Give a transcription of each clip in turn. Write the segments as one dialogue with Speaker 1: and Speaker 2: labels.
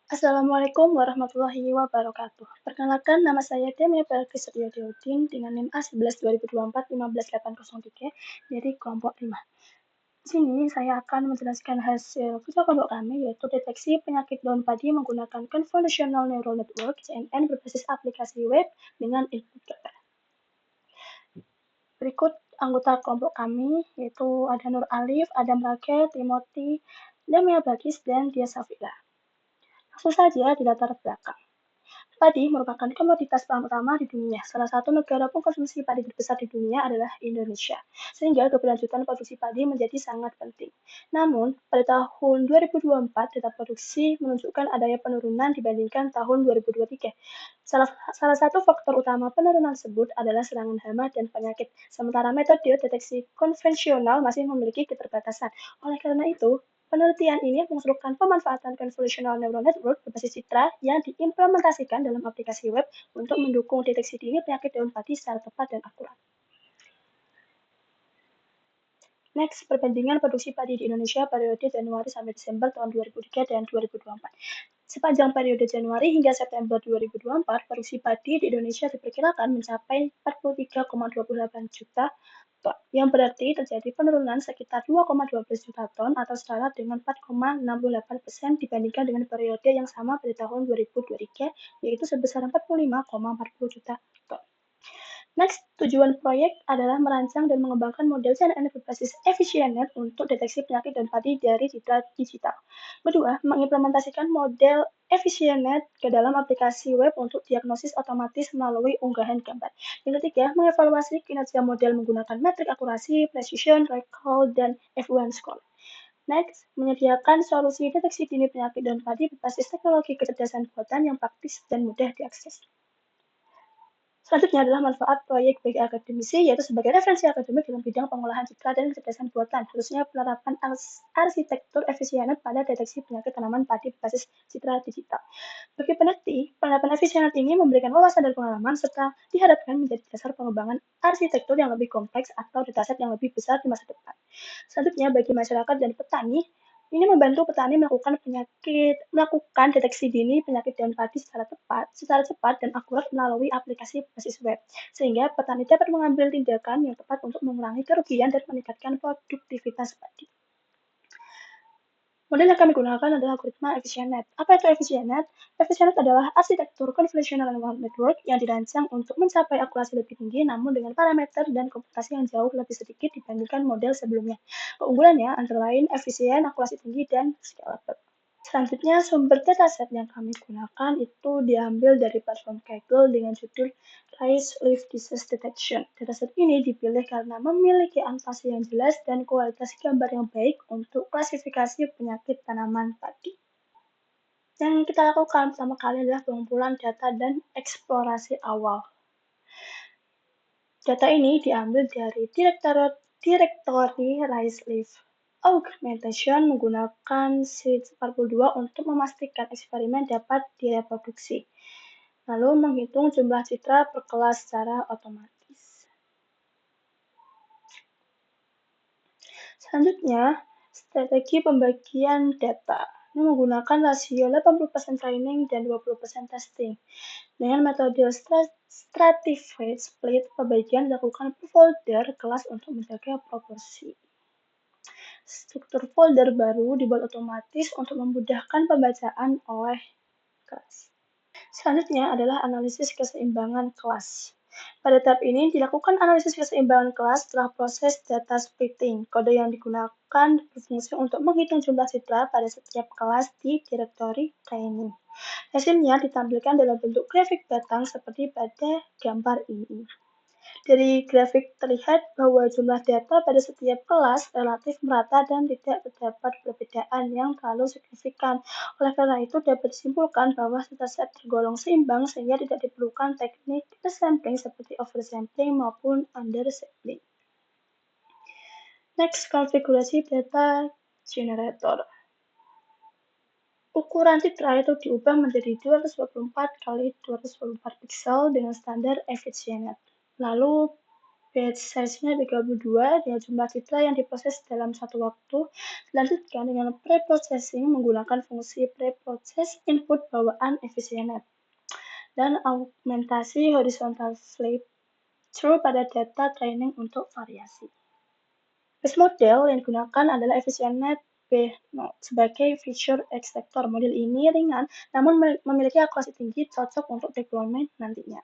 Speaker 1: Assalamualaikum warahmatullahi wabarakatuh. Perkenalkan, nama saya Demia Belkis Suryodin dengan NIM A11 2024 15803 dari kelompok 5. Di sini saya akan menjelaskan hasil kerja kelompok kami, yaitu deteksi penyakit daun padi menggunakan Convolutional Neural Network (CNN) berbasis aplikasi web dengan input data. Berikut anggota kelompok kami, yaitu ada Nur Alif, Adam Rakel, Timothy, Demia Belkis, dan Dia Safila. Langsung saja di latar belakang. Padi merupakan komoditas pangan utama di dunia. Salah satu negara pengkonsumsi padi terbesar di dunia adalah Indonesia, sehingga keberlanjutan produksi padi menjadi sangat penting. Namun, pada tahun 2024, data produksi menunjukkan adanya penurunan dibandingkan tahun 2023. Salah satu faktor utama penurunan tersebut adalah serangan hama dan penyakit, sementara metode deteksi konvensional masih memiliki keterbatasan. Oleh karena itu, penelitian ini mengusulkan pemanfaatan Convolutional Neural Network berbasis citra yang diimplementasikan dalam aplikasi web untuk mendukung deteksi dini penyakit daun padi secara tepat dan akurat. Next, perbandingan produksi padi di Indonesia periode Januari sampai Desember tahun 2003 dan 2024. Sepanjang periode Januari hingga September 2024, produksi padi di Indonesia diperkirakan mencapai 43,28 juta ton, yang berarti terjadi penurunan sekitar 2,12 juta ton atau setara dengan 4,68% dibandingkan dengan periode yang sama pada tahun 2023, yaitu sebesar 45,40 juta ton. Next, tujuan proyek adalah merancang dan mengembangkan model CNN berbasis EfficientNet untuk deteksi penyakit dan padi dari citra digital. Kedua, mengimplementasikan model EfficientNet ke dalam aplikasi web untuk diagnosis otomatis melalui unggahan gambar. Yang ketiga, mengevaluasi kinerja model menggunakan metrik akurasi, precision, recall, dan F1 score. Next, menyediakan solusi deteksi dini penyakit dan padi berbasis teknologi kecerdasan buatan yang praktis dan mudah diakses. Selanjutnya adalah manfaat proyek bagi akademisi, yaitu sebagai referensi akademik dalam bidang pengolahan citra dan kecerdasan buatan, khususnya penerapan arsitektur efisien pada deteksi penyakit tanaman padi berbasis citra digital. Bagi peneliti, penerapan efisien ini memberikan wawasan dan pengalaman, serta diharapkan menjadi dasar pengembangan arsitektur yang lebih kompleks atau dataset yang lebih besar di masa depan. Selanjutnya, bagi masyarakat dan petani, ini membantu petani melakukan deteksi dini penyakit daun padi secara cepat dan akurat melalui aplikasi berbasis web, sehingga petani dapat mengambil tindakan yang tepat untuk mengurangi kerugian dan meningkatkan produktivitas padi. Model yang kami gunakan adalah algoritma EfficientNet. Apa itu EfficientNet? EfficientNet adalah arsitektur Convolutional Neural Network yang dirancang untuk mencapai akurasi lebih tinggi, namun dengan parameter dan komputasi yang jauh lebih sedikit dibandingkan model sebelumnya. Keunggulannya antara lain efisien, akurasi tinggi, dan scalable. Selanjutnya, sumber dataset yang kami gunakan itu diambil dari platform Kaggle dengan judul Rice Leaf Disease Detection. Dataset ini dipilih karena memiliki anotasi yang jelas dan kualitas gambar yang baik untuk klasifikasi penyakit tanaman padi. Yang kita lakukan pertama kali adalah pengumpulan data dan eksplorasi awal. Data ini diambil dari direktori Rice Leaf Augmentation menggunakan Seed42 untuk memastikan eksperimen dapat direproduksi, lalu menghitung jumlah citra per kelas secara otomatis. Selanjutnya, strategi pembagian data. Ini menggunakan rasio 80% training dan 20% testing. Dengan metode stratified split, pembagian dilakukan per folder kelas untuk menjaga proporsi. Struktur folder baru dibuat otomatis untuk memudahkan pembacaan oleh kelas. Selanjutnya adalah analisis keseimbangan kelas. Pada tahap ini dilakukan analisis keseimbangan kelas setelah proses data splitting. Kode yang digunakan berfungsi untuk menghitung jumlah citra pada setiap kelas di direktori training. Hasilnya ditampilkan dalam bentuk grafik batang seperti pada gambar ini. Dari grafik terlihat bahwa jumlah data pada setiap kelas relatif merata dan tidak terdapat perbedaan yang terlalu signifikan. Oleh karena itu, dapat disimpulkan bahwa dataset tergolong seimbang sehingga tidak diperlukan teknik resampling seperti oversampling maupun undersampling. Next, konfigurasi data generator. Ukuran citra itu diubah menjadi 224 x 224 pixel dengan standar EfficientNet. Lalu batch size-nya 32 dengan jumlah citra yang diproses dalam satu waktu. Selanjutnya dengan pre-processing menggunakan fungsi pre-process input bawaan EfficientNet dan augmentasi horizontal flip through pada data training untuk variasi. Base model yang digunakan adalah EfficientNet B0 sebagai feature extractor. Model ini ringan namun memiliki akurasi tinggi, cocok untuk deployment nantinya.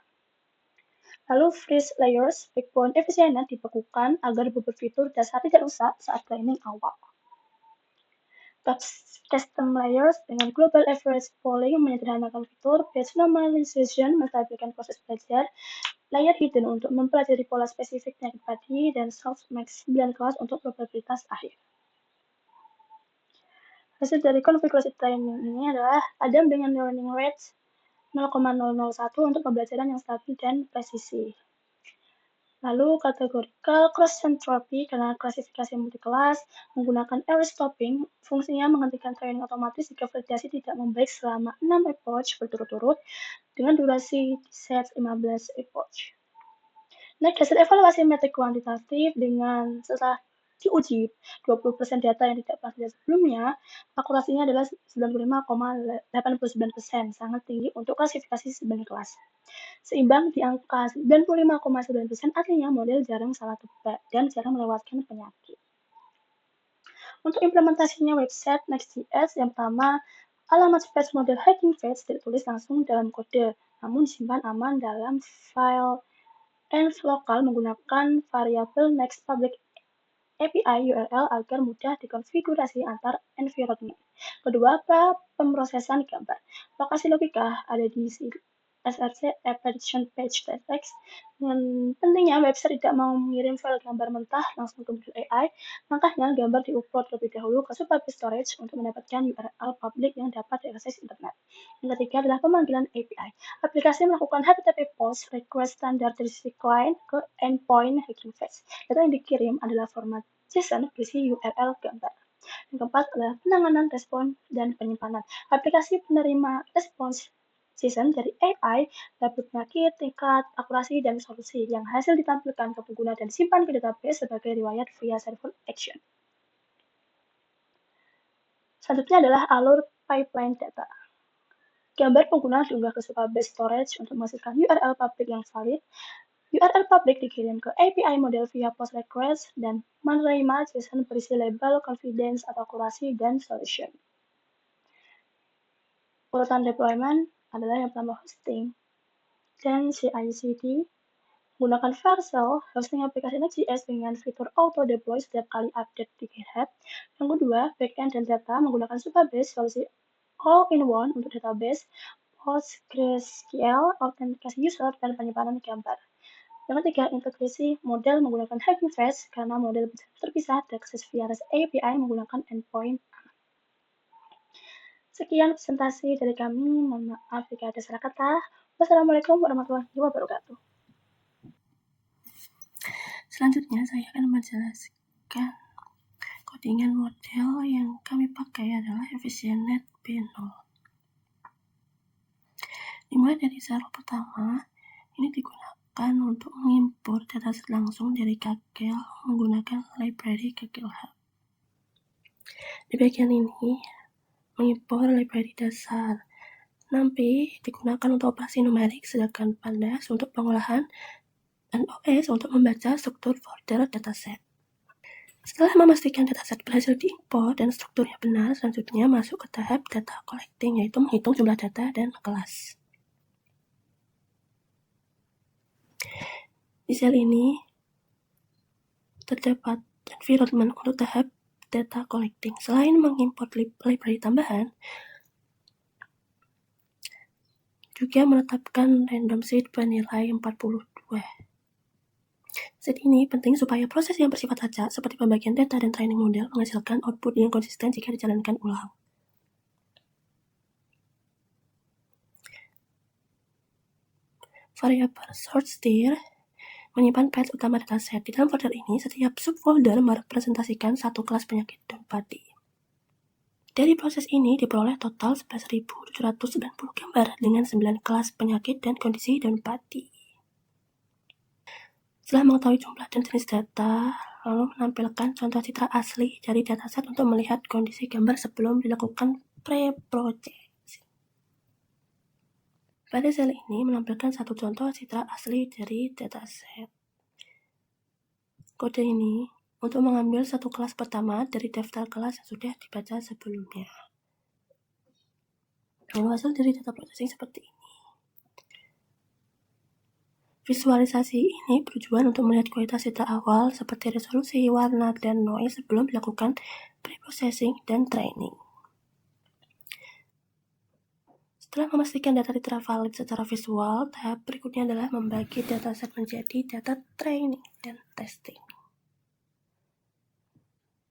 Speaker 1: Lalu freeze layers, backbone EfficientNet dibekukan agar beberapa fitur dasar tidak rusak saat training awal. Custom layers dengan global average polling menyederhanakan fitur, batch normalization menstabilkan proses belajar, layer hidden untuk mempelajari pola spesifik penyakit padi, dan softmax 9 kelas untuk probabilitas akhir. Hasil dari konfigurasi training ini adalah Adam dengan learning rate 0,001 untuk pembelajaran yang stabil dan presisi. Lalu kategorical cross-entropy karena klasifikasi multi-kelas menggunakan error stopping, fungsinya menghentikan training otomatis jika validasi tidak membaik selama 6 epoch berturut-turut dengan durasi set 15 epoch. Naik hasil evaluasi metrik kuantitatif dengan setelah diuji 20% data yang tidak pernah dilihat sebelumnya, akurasinya adalah 95,89%, sangat tinggi untuk klasifikasi 9 kelas. Seimbang di angka 95,9%, artinya model jarang salah tebak dan jarang melewatkan penyakit. Untuk implementasinya website Next.js, yang pertama, alamat fetch model hacking fetch ditulis langsung dalam kode, namun disimpan aman dalam file env lokal menggunakan variabel next public API URL agar mudah dikonfigurasi antar environment. Kedua, pemrosesan gambar. Lokasi logika ada di src application page text. Dengan pentingnya website tidak mau mengirim file gambar mentah langsung ke modul AI, makanya gambar diupload terlebih dahulu ke Supabase storage untuk mendapatkan URL publik yang dapat diakses internet. Yang ketiga adalah pemanggilan API. Aplikasi melakukan HTTP POST request standar dari sisi client ke endpoint hacking face. Data yang dikirim adalah format JSON berisi URL gambar. Yang keempat adalah penanganan respon dan penyimpanan. Aplikasi penerima respons JSON dari AI, label penyakit, tingkat akurasi, dan solusi yang hasil ditampilkan ke pengguna dan disimpan ke database sebagai riwayat via server action. Selanjutnya adalah alur pipeline data. Gambar pengguna diunggah ke Supabase storage untuk menghasilkan URL publik yang valid. URL publik dikirim ke API model via post request dan menerima JSON berisi label, confidence atau akurasi, dan solution. Urutan deployment adalah yang pertama hosting dan CI/CD menggunakan Vercel, hosting aplikasi Next.js dengan fitur auto deploy setiap kali update di GitHub. Yang kedua, backend dan data menggunakan Supabase solusi all-in-one untuk database, PostgreSQL, autentikasi user, dan penyimpanan gambar. Yang ketiga, integrasi model menggunakan Hugging Face karena model terpisah diakses via REST API menggunakan endpoint. Sekian presentasi dari kami. Mohon maaf jika ada salah kata. Wassalamualaikum warahmatullahi wabarakatuh.
Speaker 2: Selanjutnya saya akan menjelaskan codingan model yang kami pakai adalah EfficientNet B0. Dimulai dari zero pertama, ini digunakan untuk mengimpor dataset langsung dari Kaggle menggunakan library Kaggle Hub. Di bagian ini, mengimpor library dasar. NumPy digunakan untuk operasi numerik, sedangkan Pandas untuk pengolahan dan OS untuk membaca struktur folder dataset. Setelah memastikan dataset berhasil diimpor dan strukturnya benar, selanjutnya masuk ke tahap data collecting, yaitu menghitung jumlah data dan kelas. Di sel ini terdapat environment untuk tahap data collecting. Selain mengimpor library tambahan, juga menetapkan random seed bernilai 42. Set ini penting supaya proses yang bersifat acak seperti pembagian data dan training model menghasilkan output yang konsisten jika dijalankan ulang. Variabel sortStir menyimpan path utama dataset. Di dalam folder ini, setiap subfolder merepresentasikan satu kelas penyakit dan padi. Dari proses ini diperoleh total 11.790 gambar dengan 9 kelas penyakit dan kondisi dan padi. Setelah mengetahui jumlah dan jenis data, lalu menampilkan contoh citra asli dari dataset untuk melihat kondisi gambar sebelum dilakukan pre-processing. Pada sel ini menampilkan satu contoh citra asli dari dataset. Kode ini untuk mengambil satu kelas pertama dari daftar kelas yang sudah dibaca sebelumnya. Dan hasil dari data processing seperti ini. Visualisasi ini bertujuan untuk melihat kualitas citra awal seperti resolusi, warna, dan noise sebelum dilakukan pre-processing dan training. Setelah memastikan data citra valid secara visual, tahap berikutnya adalah membagi dataset menjadi data training dan testing.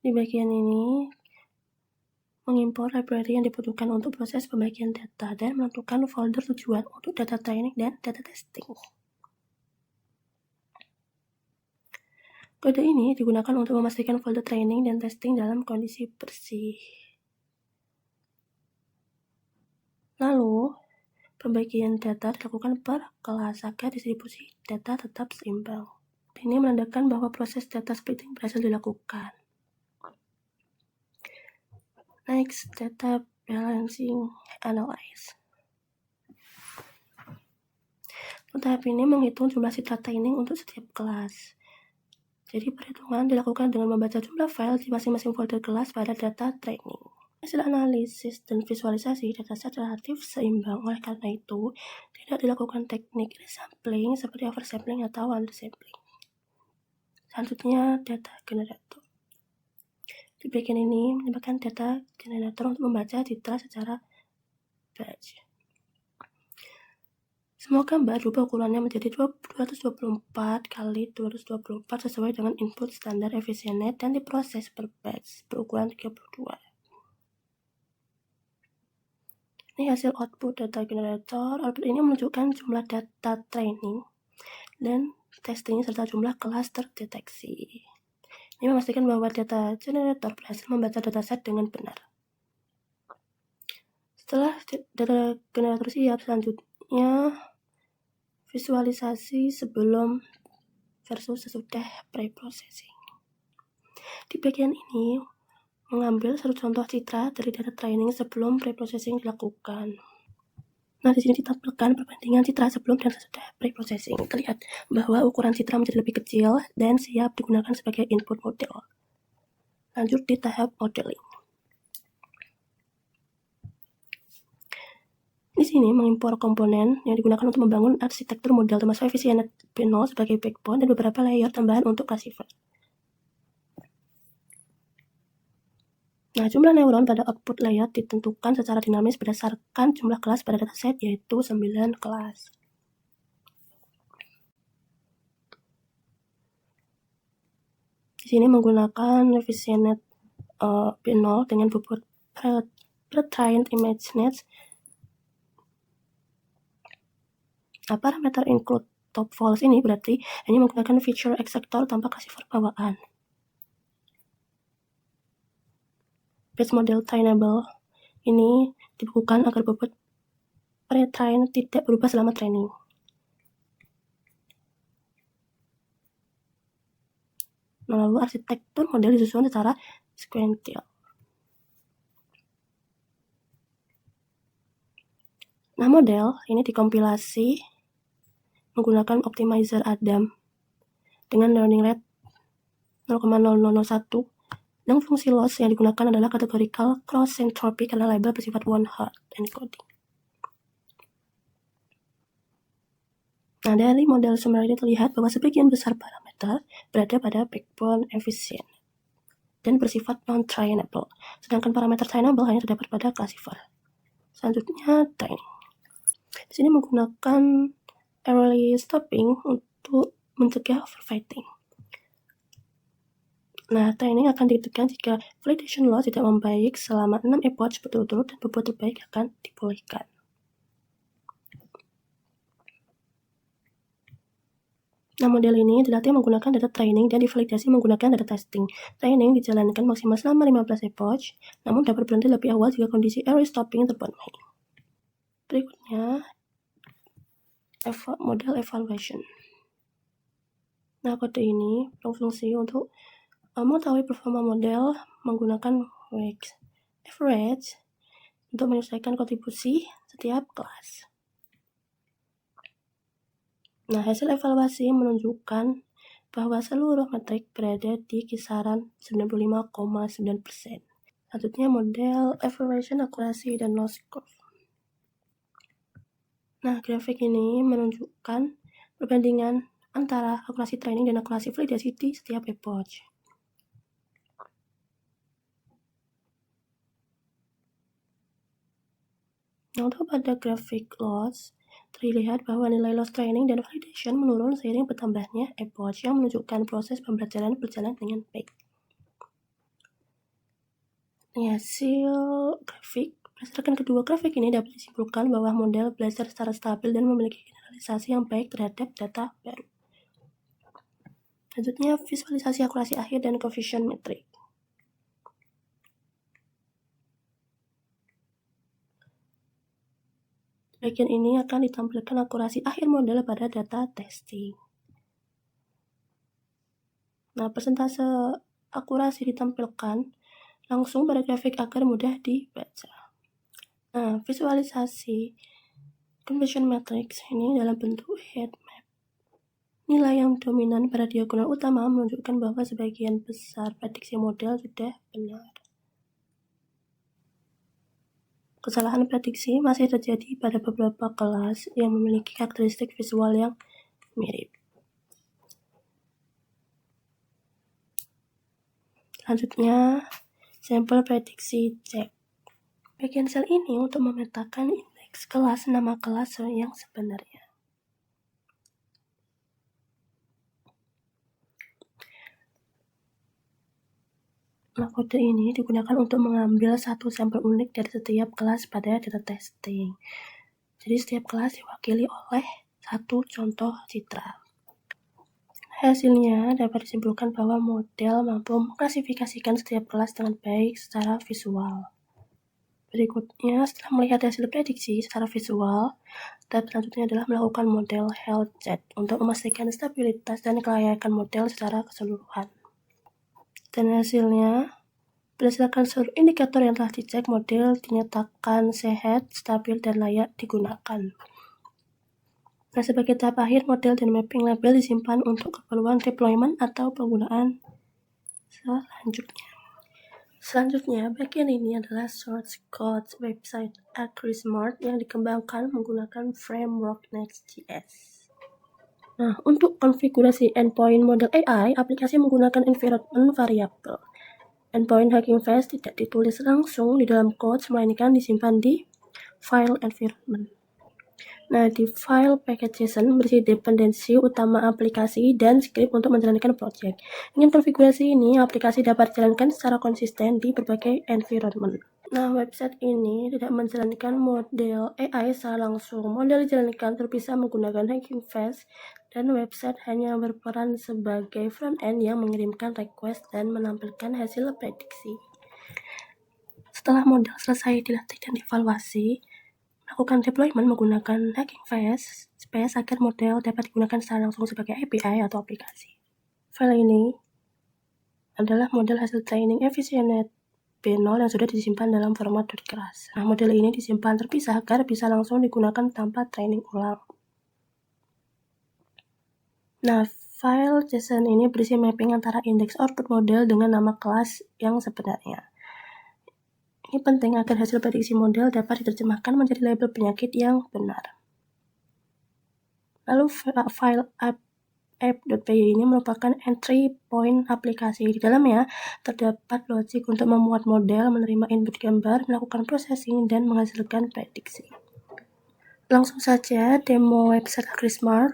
Speaker 2: Di bagian ini, mengimpor library yang dibutuhkan untuk proses pembagian data dan menentukan folder tujuan untuk data training dan data testing. Kode ini digunakan untuk memastikan folder training dan testing dalam kondisi bersih. Lalu, pembagian data dilakukan per kelas agar distribusi data tetap seimbang. Ini menandakan bahwa proses data splitting berhasil dilakukan. Next, data balancing analyze. Tahap ini menghitung jumlah citra training untuk setiap kelas. Jadi perhitungan dilakukan dengan membaca jumlah file di masing-masing folder kelas pada data training. Hasil analisis dan visualisasi dataset relatif seimbang. Oleh karena itu, tidak dilakukan teknik resampling seperti oversampling atau undersampling. Selanjutnya, data generator. Di bagian ini menambahkan data generator untuk membaca citra secara batch. Semua gambar berubah ukurannya menjadi 224 x 224 sesuai dengan input standar EfficientNet dan diproses per batch berukuran 32. Ini hasil output data generator. Output ini menunjukkan jumlah data training dan testing serta jumlah kelas terdeteksi. Ini memastikan bahwa data generator berhasil membaca dataset dengan benar. Setelah data generator siap, selanjutnya visualisasi sebelum versus sesudah pre-processing. Di bagian ini, mengambil satu contoh citra dari data training sebelum pre-processing dilakukan. Nah, di sini ditampilkan perbandingan citra sebelum dan sesudah pre-processing. Terlihat bahwa ukuran citra menjadi lebih kecil dan siap digunakan sebagai input model. Lanjut di tahap modeling. Di sini mengimpor komponen yang digunakan untuk membangun arsitektur model termasuk EfficientNet B0 sebagai backbone dan beberapa layer tambahan untuk classifier. Nah, jumlah neuron pada output layer ditentukan secara dinamis berdasarkan jumlah kelas pada dataset, yaitu 9 kelas. Di sini menggunakan EfficientNet B0 dengan bobot pre-trained ImageNet. Parameter include top false ini berarti hanya menggunakan feature extractor tanpa classifier bawaan. Batch model trainable ini dibukukan agar bobot pre-train tidak berubah selama training. Nah, lalu arsitektur model disusun secara sequential. Nah, model ini dikompilasi menggunakan optimizer Adam dengan learning rate 0,0001 dan fungsi loss yang digunakan adalah categorical cross entropy karena label bersifat one-hot encoding. Nah, dari model summary terlihat bahwa sebagian besar parameter berada pada backbone efisien dan bersifat non-trainable, sedangkan parameter trainable hanya terdapat pada classifier. Selanjutnya, training. Di sini menggunakan early stopping untuk mencegah overfitting. Nah, training akan dihentikan jika validation loss tidak membaik selama 6 epoch berturut-turut dan bobot terbaik akan dipulihkan. Nah, model ini dilatih menggunakan data training dan divalidasi menggunakan data testing. Training dijalankan maksimal selama 15 epoch, namun dapat berhenti lebih awal jika kondisi early stopping terpenuhi. Berikutnya, model evaluation. Nah, kode ini berfungsi untuk mengetahui performa model menggunakan weighted average untuk menyelesaikan kontribusi setiap kelas. Nah, hasil evaluasi menunjukkan bahwa seluruh metrik berada di kisaran 95,9%. Selanjutnya model evaluation akurasi dan loss curve. Nah, grafik ini menunjukkan perbandingan antara akurasi training dan akurasi validasi di setiap epoch. Nah, untuk pada grafik loss, terlihat bahwa nilai loss training dan validation menurun seiring bertambahnya epoch yang menunjukkan proses pembelajaran berjalan dengan baik. Hasil grafik berdasarkan kedua grafik ini dapat disimpulkan bahwa model belajar secara stabil dan memiliki generalisasi yang baik terhadap data baru. Selanjutnya, visualisasi akurasi akhir dan coefficient metrik. Bagian ini akan ditampilkan akurasi akhir model pada data testing. Nah, persentase akurasi ditampilkan langsung pada grafik agar mudah dibaca. Nah, visualisasi conversion matrix ini dalam bentuk heat map. Nilai yang dominan pada diagonal utama menunjukkan bahwa sebagian besar prediksi model sudah benar. Kesalahan prediksi masih terjadi pada beberapa kelas yang memiliki karakteristik visual yang mirip. Selanjutnya, sampel prediksi cek. Bagian sel ini untuk memetakan indeks kelas nama kelas yang sebenarnya. Nah, kode ini digunakan untuk mengambil satu sampel unik dari setiap kelas pada data testing. Jadi setiap kelas diwakili oleh satu contoh citra. Hasilnya dapat disimpulkan bahwa model mampu mengklasifikasikan setiap kelas dengan baik secara visual. Berikutnya, setelah melihat hasil prediksi secara visual, tahap selanjutnya adalah melakukan model health check untuk memastikan stabilitas dan kelayakan model secara keseluruhan. Dan hasilnya, berdasarkan seluruh indikator yang telah dicek, model dinyatakan sehat, stabil, dan layak digunakan. Nah, sebagai tahap akhir, model dan mapping label disimpan untuk keperluan deployment atau penggunaan selanjutnya. Bagian ini adalah source code website AgriSmart yang dikembangkan menggunakan framework Next.js. Nah, untuk konfigurasi endpoint model AI, aplikasi menggunakan environment variable. Endpoint Hugging Face tidak ditulis langsung di dalam code, melainkan disimpan di file environment. Nah, di file package.json berisi dependensi utama aplikasi dan script untuk menjalankan project. Dengan konfigurasi ini, aplikasi dapat dijalankan secara konsisten di berbagai environment. Nah, website ini tidak menjalankan model AI secara langsung. Model dijalankan terpisah menggunakan Hugging Face, dan website hanya berperan sebagai front-end yang mengirimkan request dan menampilkan hasil prediksi. Setelah model selesai dilatih dan dievaluasi, melakukan deployment menggunakan Hugging Face agar model dapat digunakan secara langsung sebagai API atau aplikasi. File ini adalah model hasil training Efficient B0 yang sudah disimpan dalam format .class. Nah, model ini disimpan terpisah agar bisa langsung digunakan tanpa training ulang. Nah, file JSON ini berisi mapping antara indeks output model dengan nama kelas yang sebenarnya. Ini penting agar hasil prediksi model dapat diterjemahkan menjadi label penyakit yang benar. Lalu file app.py ini merupakan entry point aplikasi. Di dalamnya terdapat logic untuk memuat model, menerima input gambar, melakukan processing, dan menghasilkan prediksi. Langsung saja demo website AgriSmart.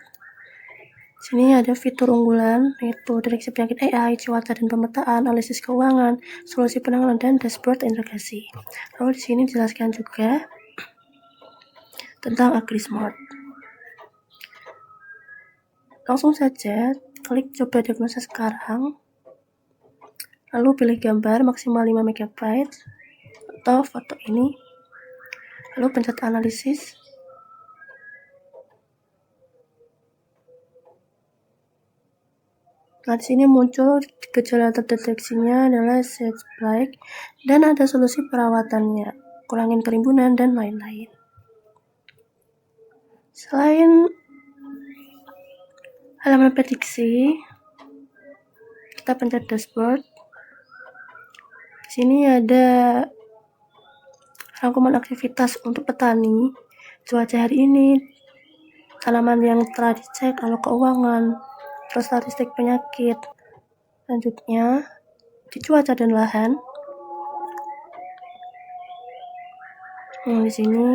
Speaker 2: Sini ada fitur unggulan, yaitu deteksi penyakit AI, cuaca dan pemetaan, analisis keuangan, solusi penanganan, dan dashboard integrasi. Lalu di sini dijelaskan juga tentang AgriSmart. Langsung saja klik coba diagnosa sekarang, lalu pilih gambar maksimal 5 MB atau foto ini, lalu pencet analisis. Nah, di sini muncul gejala terdeteksinya adalah stage plague dan ada solusi perawatannya, kurangin kerimbunan dan lain-lain. Selain halaman prediksi, kita pencet dashboard. Di sini ada rangkuman aktivitas untuk petani, cuaca hari ini, tanaman yang telah dicek, lalu keuangan, terus statistik penyakit. Selanjutnya, di cuaca dan lahan. Di sini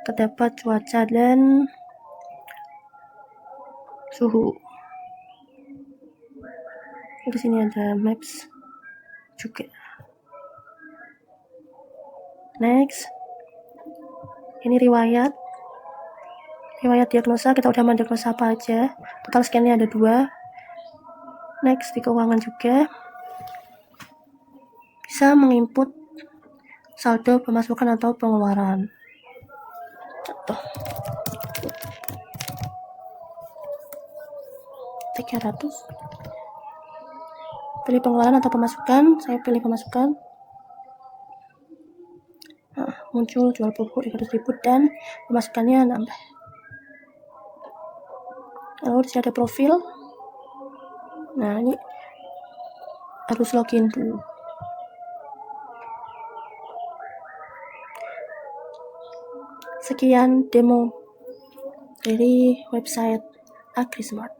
Speaker 2: terdapat cuaca dan suhu. Di sini ada maps juga. Next, ini riwayat diagnosa, kita udah mendiagnosa apa aja. Total scan-nya ada 2. Next, di keuangan juga bisa menginput saldo pemasukan atau pengeluaran. Contoh 300. Pilih pengeluaran atau pemasukan, saya pilih pemasukan. Nah, muncul jual buku 300.000 dan pemasukannya nambah. Lalu di sini ada profil. Nah, ini harus login dulu. Sekian demo dari website AgriSmart.